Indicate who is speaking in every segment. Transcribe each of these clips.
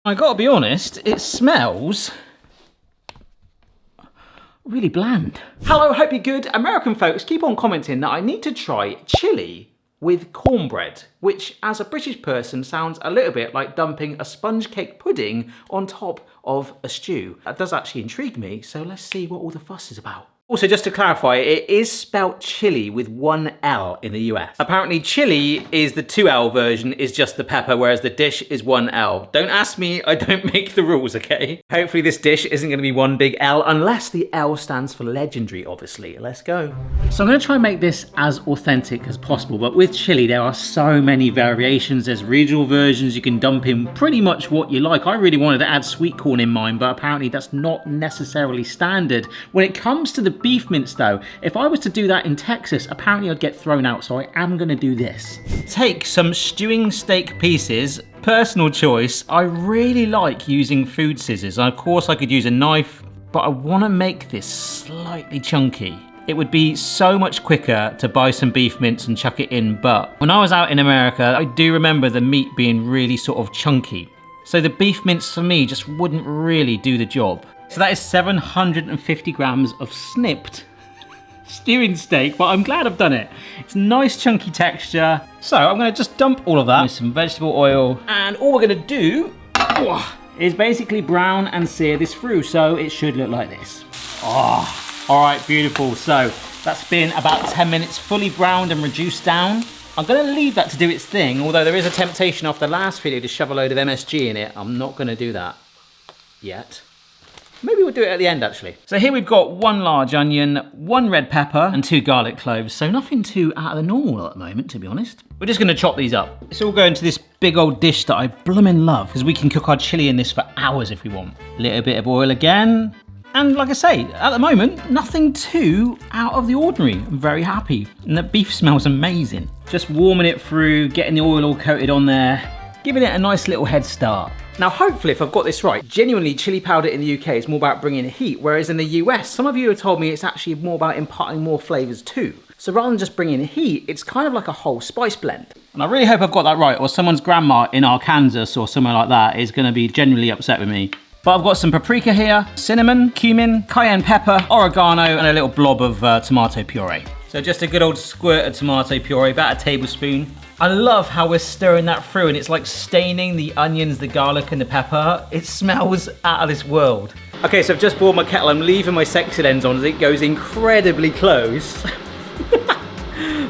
Speaker 1: I gotta be honest, it smells really bland. Hello, hope you're good. American folks keep on commenting that I need to try chili with cornbread, which as a British person sounds a little bit like dumping a sponge cake pudding on top of a stew. That does actually intrigue me, so let's see what all the fuss is about. Also, just to clarify, it is spelt chili with one L in the US. Apparently chili is the 2L version, is just the pepper, whereas the dish is 1L. Don't ask me, I don't make the rules, okay? Hopefully this dish isn't gonna be one big L, unless the L stands for legendary, obviously. Let's go. So I'm gonna try and make this as authentic as possible, but with chili, there are so many variations. There's regional versions, you can dump in pretty much what you like. I really wanted to add sweet corn in mine, but apparently that's not necessarily standard. When it comes to the beef mince though, if I was to do that in Texas, apparently I'd get thrown out, so I am gonna do this. Take some stewing steak pieces, personal choice. I really like using food scissors. Of course I could use a knife, but I wanna make this slightly chunky. It would be so much quicker to buy some beef mince and chuck it in, but when I was out in America, I do remember the meat being really sort of chunky. So the beef mince for me just wouldn't really do the job. So that is 750 grams of snipped stewing steak, but I'm glad I've done it. It's nice chunky texture. So I'm gonna just dump all of that with some vegetable oil. And all we're gonna do is basically brown and sear this through. So it should look like this. Oh, all right, beautiful. So that's been about 10 minutes fully browned and reduced down. I'm gonna leave that to do its thing, although there is a temptation after the last video to shove a load of MSG in it. I'm not gonna do that yet. Maybe we'll do it at the end actually. So here we've got 1 large onion, 1 red pepper, and 2 garlic cloves. So nothing too out of the normal at the moment, to be honest. We're just gonna chop these up. It's all going to this big old dish that I bloomin' love, because we can cook our chili in this for hours if we want. Little bit of oil again. And like I say, at the moment, nothing too out of the ordinary. I'm very happy. And the beef smells amazing. Just warming it through, getting the oil all coated on there, giving it a nice little head start. Now, hopefully, if I've got this right, genuinely chili powder in the UK is more about bringing heat, whereas in the US, some of you have told me it's actually more about imparting more flavors too. So rather than just bringing heat, it's kind of like a whole spice blend. And I really hope I've got that right, or someone's grandma in Arkansas or somewhere like that is gonna be genuinely upset with me. But I've got some paprika here, cinnamon, cumin, cayenne pepper, oregano, and a little blob of tomato puree. So just a good old squirt of tomato puree, about a tablespoon. I love how we're stirring that through and it's like staining the onions, the garlic and the pepper. It smells out of this world. Okay, so I've just boiled my kettle. I'm leaving my sexy lens on as it goes incredibly close.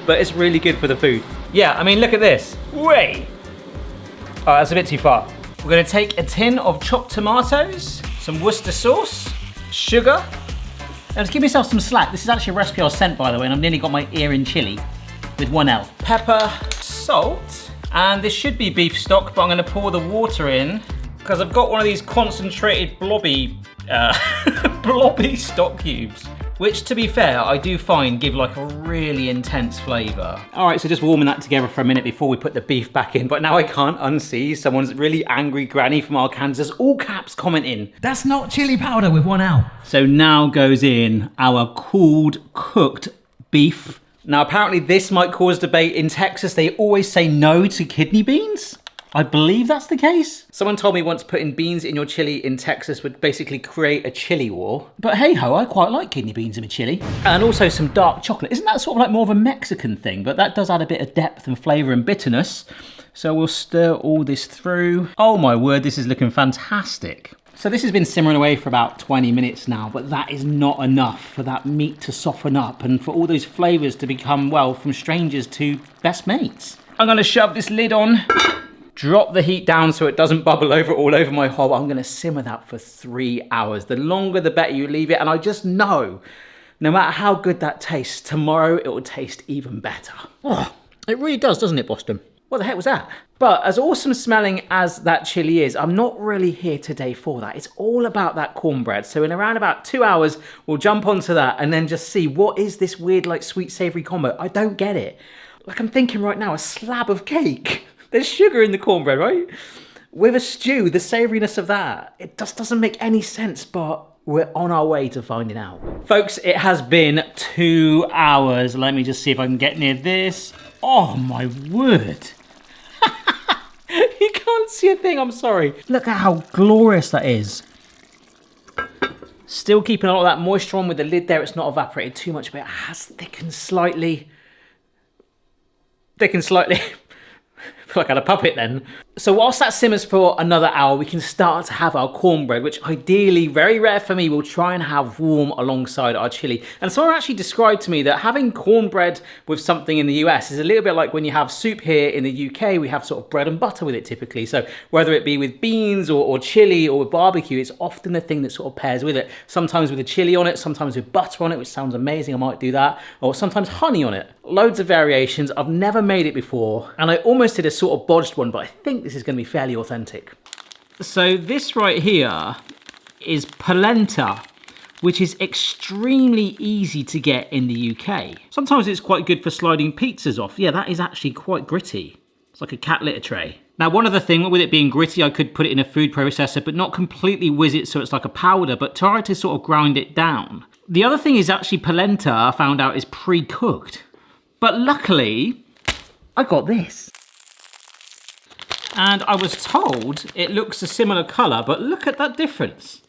Speaker 1: But it's really good for the food. Yeah, I mean, look at this. Wait. Oh, that's a bit too far. We're gonna take a tin of chopped tomatoes, some Worcester sauce, sugar, and just give myself some slack. This is actually a recipe I was sent, by the way, and I've nearly got my ear in chili with 1 L. Pepper, salt, and this should be beef stock, but I'm gonna pour the water in because I've got one of these concentrated blobby stock cubes, which to be fair, I do find give like a really intense flavor. All right, so just warming that together for a minute before we put the beef back in, but now I can't unsee someone's really angry granny from Arkansas, all caps, commenting, "That's not chili powder with 1 L." So now goes in our cooled, cooked beef. Now, apparently this might cause debate in Texas. They always say no to kidney beans. I believe that's the case. Someone told me once putting beans in your chili in Texas would basically create a chili war. But hey ho, I quite like kidney beans in my chili. And also some dark chocolate. Isn't that sort of like more of a Mexican thing? But that does add a bit of depth and flavor and bitterness. So we'll stir all this through. Oh my word, this is looking fantastic. So this has been simmering away for about 20 minutes now, but that is not enough for that meat to soften up and for all those flavors to become, well, from strangers to best mates. I'm gonna shove this lid on, drop the heat down so it doesn't bubble over all over my hob. I'm gonna simmer that for 3 hours. The longer the better you leave it, and I just know, no matter how good that tastes, tomorrow it will taste even better. Oh, it really does, doesn't it, Boston? What the heck was that? But as awesome smelling as that chili is, I'm not really here today for that. It's all about that cornbread. So in around about 2 hours, we'll jump onto that and then just see what is this weird, like sweet savory combo. I don't get it. Like I'm thinking right now, a slab of cake. There's sugar in the cornbread, right? With a stew, the savouriness of that. It just doesn't make any sense, but we're on our way to finding out. Folks, it has been 2 hours. Let me just see if I can get near this. Oh my word. You can't can't see a thing, I'm sorry. Look at how glorious that is. Still keeping a lot of that moisture on with the lid there. It's not evaporated too much, but it has thickened slightly. Thickened slightly. I feel like I had a puppet then. So whilst that simmers for another hour, we can start to have our cornbread, which ideally, very rare for me, we'll try and have warm alongside our chili. And someone actually described to me that having cornbread with something in the US is a little bit like when you have soup here in the UK, we have sort of bread and butter with it typically. So whether it be with beans or chili or with barbecue, it's often the thing that sort of pairs with it. Sometimes with a chili on it, sometimes with butter on it, which sounds amazing, I might do that. Or sometimes honey on it. Loads of variations. I've never made it before. And I almost did a sort of bodged one, but I think this is going to be fairly authentic. So this right here is polenta, which is extremely easy to get in the UK. Sometimes it's quite good for sliding pizzas off. Yeah, that is actually quite gritty. It's like a cat litter tray. Now, one other thing, with it being gritty, I could put it in a food processor, but not completely whiz it so it's like a powder, but try to sort of grind it down. The other thing is actually polenta, I found out, is pre-cooked. But luckily, I got this. And I was told it looks a similar colour, but look at that difference.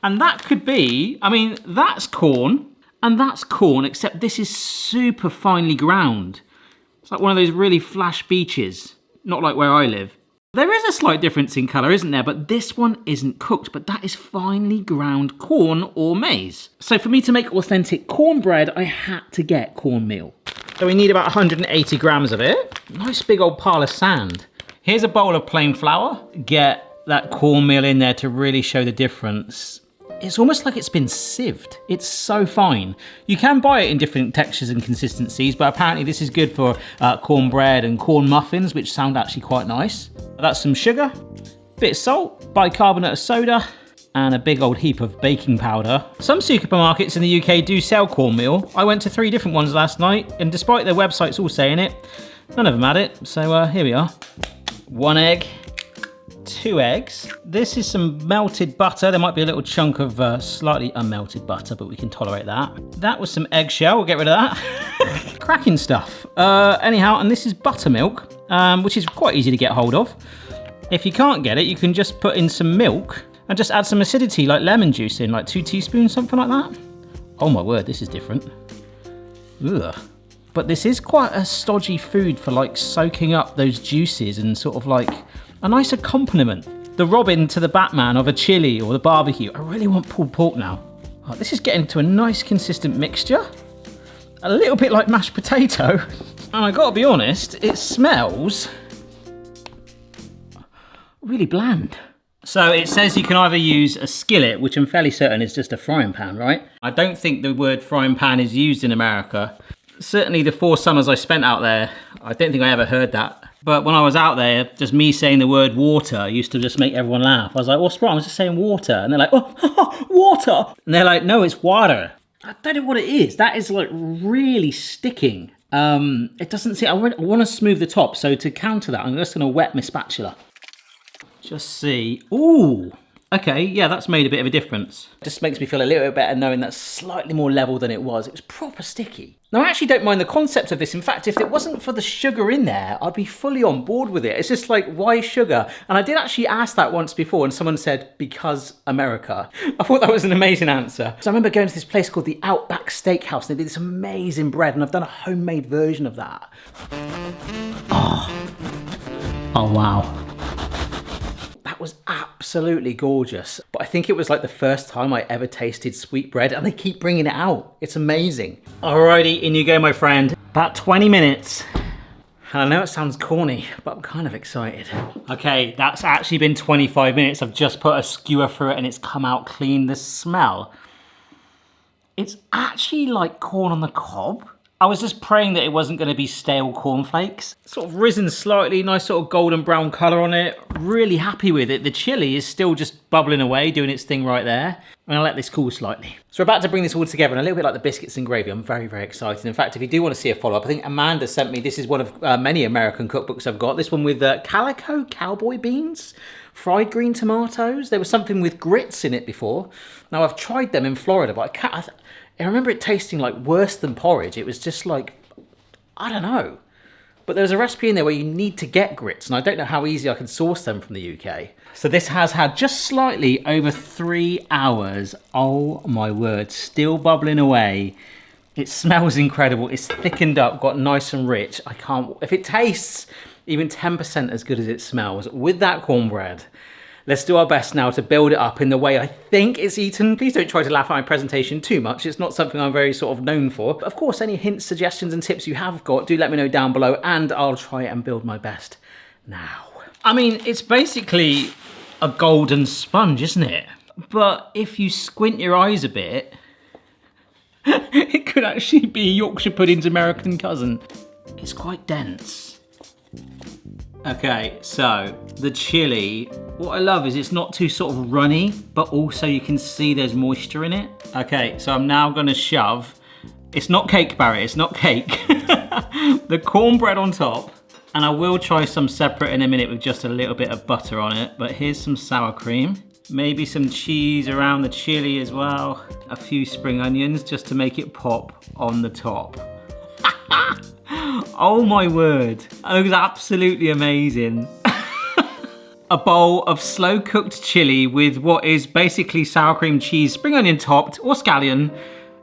Speaker 1: And that could be, I mean, that's corn, and that's corn, except this is super finely ground. It's like one of those really flash beaches, not like where I live. There is a slight difference in colour, isn't there? But this one isn't cooked, but that is finely ground corn or maize. So for me to make authentic cornbread, I had to get cornmeal. So we need about 180 grams of it. Nice big old pile of sand. Here's a bowl of plain flour. Get that cornmeal in there to really show the difference. It's almost like it's been sieved. It's so fine. You can buy it in different textures and consistencies, but apparently this is good for cornbread and corn muffins, which sound actually quite nice. That's some sugar, bit of salt, bicarbonate of soda, and a big old heap of baking powder. Some supermarkets in the UK do sell cornmeal. I went to 3 different ones last night, and despite their websites all saying it, none of them had it. So here we are. 1 egg. 2 eggs. This is some melted butter. There might be a little chunk of slightly unmelted butter, but we can tolerate that. That was some eggshell. We'll get rid of that. Cracking stuff. Anyhow, and this is buttermilk, which is quite easy to get hold of. If you can't get it, you can just put in some milk and just add some acidity, like lemon juice in, like 2 teaspoons, something like that. Oh my word, this is different. Ugh. But this is quite a stodgy food for like soaking up those juices and sort of like a nice accompaniment. The Robin to the Batman of a chili or the barbecue. I really want pulled pork now. Oh, this is getting to a nice consistent mixture. A little bit like mashed potato. And I gotta be honest, it smells really bland. So it says you can either use a skillet, which I'm fairly certain is just a frying pan, right? I don't think the word frying pan is used in America. Certainly the 4 summers I spent out there, I don't think I ever heard that. But when I was out there, just me saying the word water used to just make everyone laugh. I was like, what's wrong? I was just saying water. And they're like, oh, water. And they're like, no, it's water. I don't know what it is. That is like really sticking. It doesn't see, I want to smooth the top. So to counter that, I'm just going to wet my spatula. Just see. Ooh. Okay, yeah, that's made a bit of a difference. Just makes me feel a little bit better knowing that's slightly more level than it was. It was proper sticky. Now, I actually don't mind the concept of this. In fact, if it wasn't for the sugar in there, I'd be fully on board with it. It's just like, why sugar? And I did actually ask that once before, and someone said, because America. I thought that was an amazing answer. So I remember going to this place called the Outback Steakhouse, and they did this amazing bread, and I've done a homemade version of that. Oh wow. That was absolutely gorgeous. But I think it was like the first time I ever tasted sweetbread, and they keep bringing it out. It's amazing. Alrighty, in you go, my friend. About 20 minutes. And I know it sounds corny, but I'm kind of excited. Okay, that's actually been 25 minutes. I've just put a skewer through it and it's come out clean. The smell, it's actually like corn on the cob. I was just praying that it wasn't going to be stale cornflakes. Sort of risen slightly, nice sort of golden brown colour on it. Really happy with it. The chili is still just bubbling away, doing its thing right there. I'm going to let this cool slightly. So we're about to bring this all together, and a little bit like the biscuits and gravy, I'm very, very excited. In fact, if you do want to see a follow-up, I think Amanda sent me, this is one of many American cookbooks I've got. This one with calico cowboy beans, fried green tomatoes. There was something with grits in it before. Now, I've tried them in Florida, but I remember it tasting like worse than porridge. It was just like, I don't know. But there's a recipe in there where you need to get grits, and I don't know how easy I can source them from the UK. So this has had just slightly over 3 hours. Oh my word, still bubbling away. It smells incredible. It's thickened up, got nice and rich. I can't, if it tastes even 10% as good as it smells with that cornbread, let's do our best now to build it up in the way I think it's eaten. Please don't try to laugh at my presentation too much. It's not something I'm very sort of known for. But of course, any hints, suggestions and tips you have got, do let me know down below and I'll try and build my best now. I mean, it's basically a golden sponge, isn't it? But if you squint your eyes a bit, it could actually be Yorkshire pudding's American cousin. It's quite dense. Okay, so the chili, what I love is it's not too sort of runny, but also you can see there's moisture in it. Okay, so I'm now gonna shove, it's not cake, Barry, it's not cake, the cornbread on top, and I will try some separate in a minute with just a little bit of butter on it, but here's some sour cream, maybe some cheese around the chili as well, a few spring onions just to make it pop on the top. Oh my word, that looks absolutely amazing. A bowl of slow cooked chili with what is basically sour cream, cheese, spring onion topped, or scallion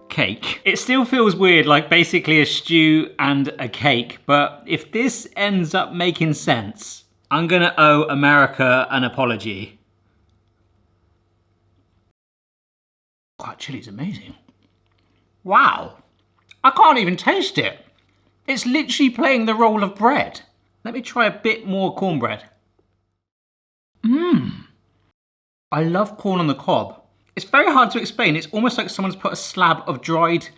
Speaker 1: cake. It still feels weird, like basically a stew and a cake, but if this ends up making sense, I'm gonna owe America an apology. That chili's amazing. Wow, I can't even taste it. It's literally playing the role of bread. Let me try a bit more cornbread. I love corn on the cob. It's very hard to explain. It's almost like someone's put a slab of dried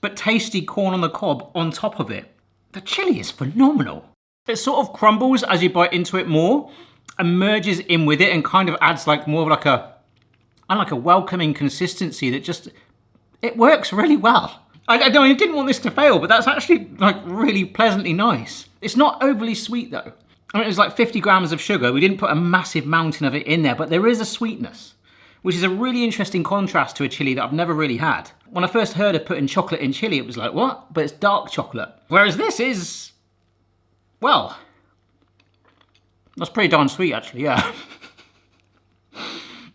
Speaker 1: but tasty corn on the cob on top of it. The chili is phenomenal. It sort of crumbles as you bite into it more and merges in with it and kind of adds like more of like a welcoming consistency that just, it works really well. I didn't want this to fail, but that's actually like really pleasantly nice. It's not overly sweet though. I mean, it was like 50 grams of sugar. We didn't put a massive mountain of it in there, but there is a sweetness, which is a really interesting contrast to a chili that I've never really had. When I first heard of putting chocolate in chili, it was like, what? But it's dark chocolate. Whereas this is, well, that's pretty darn sweet actually, yeah.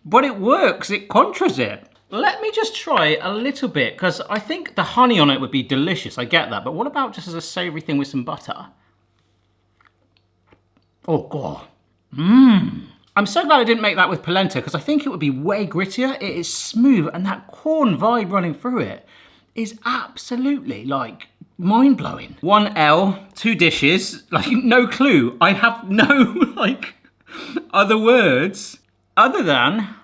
Speaker 1: But it works, it contras it. Let me just try a little bit, because I think the honey on it would be delicious, I get that, but what about just as a savoury thing with some butter? Oh, God. I'm so glad I didn't make that with polenta, because I think it would be way grittier. It is smooth, and that corn vibe running through it is absolutely, like, mind-blowing. 1 L, 2 dishes, like, no clue. I have no, like, other words other than...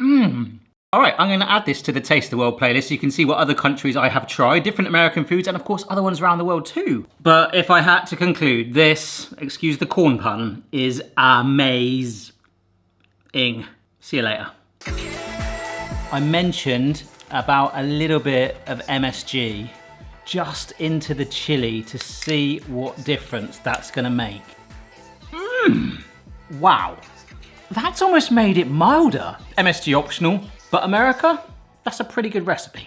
Speaker 1: All right, I'm gonna add this to the Taste the World playlist so you can see what other countries I have tried, different American foods, and of course other ones around the world too. But if I had to conclude, this, excuse the corn pun, is amazing. See you later. I mentioned about a little bit of MSG just into the chili to see what difference that's gonna make. Wow. That's almost made it milder. MSG optional, but America, that's a pretty good recipe.